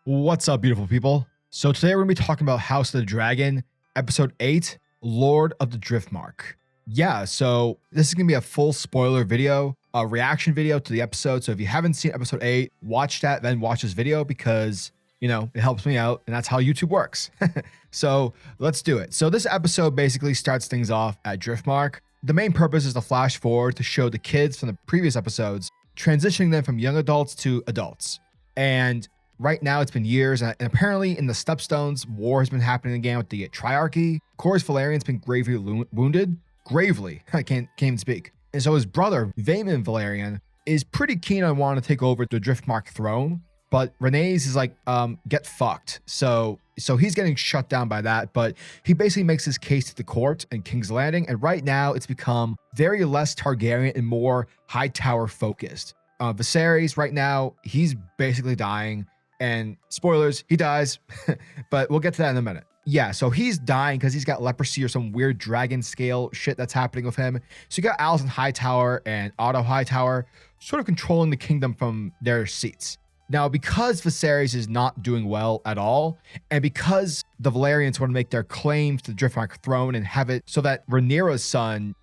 What's up, beautiful people? So today we're going to be talking about House of the Dragon, Episode 8, Lord of the Driftmark. Yeah, so this is going to be a full spoiler video, a reaction video to the episode. So if you haven't seen Episode 8, watch that, then watch this video because, you know, it helps me out and that's how YouTube works. So let's do it. So this episode basically starts things off at Driftmark. The main purpose is to flash forward to show the kids from the previous episodes, transitioning them from young adults to adults. And right now, it's been years, and apparently in the Stepstones, war has been happening again with the Triarchy. Of course, Velaryon's been gravely wounded. Gravely. I can't even speak. And so his brother, Daemon Velaryon, is pretty keen on wanting to take over the Driftmark throne, but Rhaenys is like, get fucked. So he's getting shut down by that, but he basically makes his case to the court and King's Landing, and right now it's become very less Targaryen and more Hightower focused. Viserys, right now, he's basically dying. And spoilers, he dies, but we'll get to that in a minute. Yeah, so he's dying because he's got leprosy or some weird dragon scale shit that's happening with him. So you got Alicent Hightower and Otto Hightower sort of controlling the kingdom from their seats. Now, because Viserys is not doing well at all, and because the Velaryons want to make their claim to the Driftmark throne and have it so that Rhaenyra's son,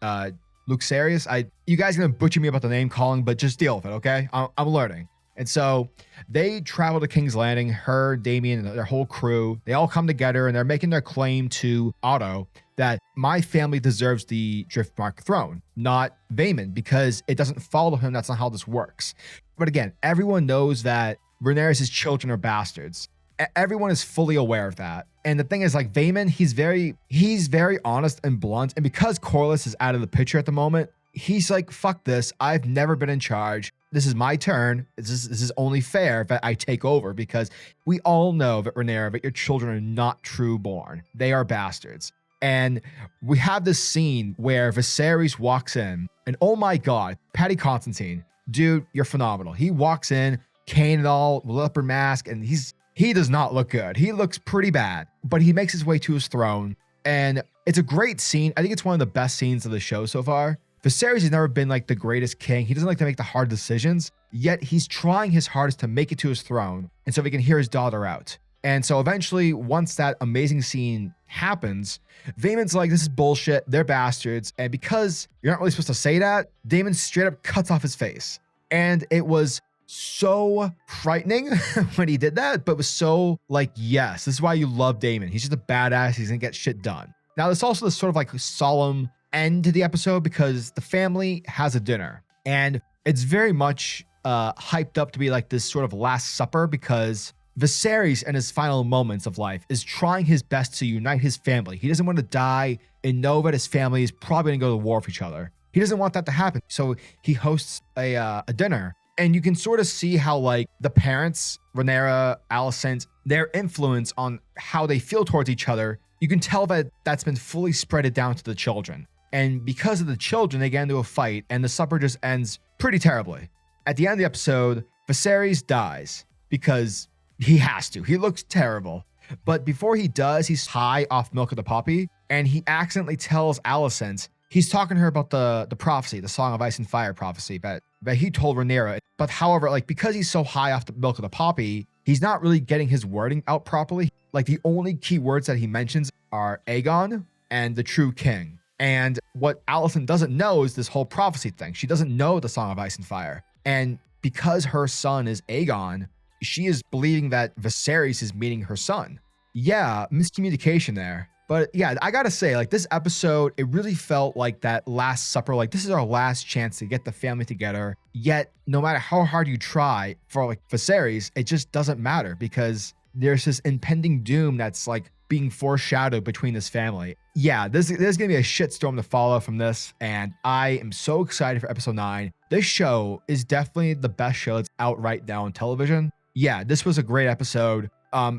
Luxarius, you guys are going to butcher me about the name calling, but just deal with it, okay? I'm learning. And so they travel to King's Landing, her, Daemon, and their whole crew. They all come together and they're making their claim to Otto that my family deserves the Driftmark throne, not Daemon, because it doesn't follow him. That's not how this works. But again, everyone knows that Rhaenyra's children are bastards. Everyone is fully aware of that. And the thing is, like, Daemon, he's very honest and blunt. And because Corlys is out of the picture at the moment, he's like, fuck this. I've never been in charge. This is my turn. This is only fair that I take over, because we all know that Rhaenyra, that your children are not true born. They are bastards. And we have this scene where Viserys walks in, and oh my God, Paddy Considine, dude, you're phenomenal. He walks in, cane and all, leopard mask, and he does not look good. He looks pretty bad, but he makes his way to his throne, and it's a great scene. I think it's one of the best scenes of the show so far. Viserys has never been like the greatest king. He doesn't like to make the hard decisions, yet he's trying his hardest to make it to his throne, and so he can hear his daughter out. And so eventually, once that amazing scene happens, Daemon's like, this is bullshit. They're bastards. And because you're not really supposed to say that, Daemon straight up cuts off his face. And it was so frightening when he did that, but was so like, yes, this is why you love Daemon. He's just a badass. He's gonna get shit done. Now, there's also this sort of like solemn end to the episode because the family has a dinner, and it's very much hyped up to be like this sort of last supper, because Viserys in his final moments of life is trying his best to unite his family. He doesn't want to die and know that his family is probably going to go to war with each other. He doesn't want that to happen. So he hosts a dinner, and you can sort of see how like the parents, Rhaenyra, Alicent, their influence on how they feel towards each other, you can tell that that's been fully spread down to the children. And because of the children, they get into a fight, and the supper just ends pretty terribly. At the end of the episode, Viserys dies because he has to. He looks terrible. But before he does, he's high off milk of the poppy, and he accidentally tells Alicent, he's talking to her about the prophecy, the Song of Ice and Fire prophecy that he told Rhaenyra. But however, like, because he's so high off the milk of the poppy, he's not really getting his wording out properly. Like, the only key words that he mentions are Aegon and the true king. And what Alicent doesn't know is this whole prophecy thing. She doesn't know the Song of Ice and Fire. And because her son is Aegon, she is believing that Viserys is meeting her son. Yeah, miscommunication there. But yeah, I gotta say, like, this episode, it really felt like that last supper. Like, this is our last chance to get the family together. Yet, no matter how hard you try for like Viserys, it just doesn't matter, because there's this impending doom that's like being foreshadowed between this family. Yeah, there's gonna be a shitstorm to follow from this, and I am so excited for episode 9. This show is definitely the best show that's out right now on television. Yeah, this was a great episode.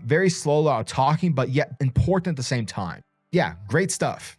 Very slow, a lot of talking, but yet important at the same time. Yeah, great stuff.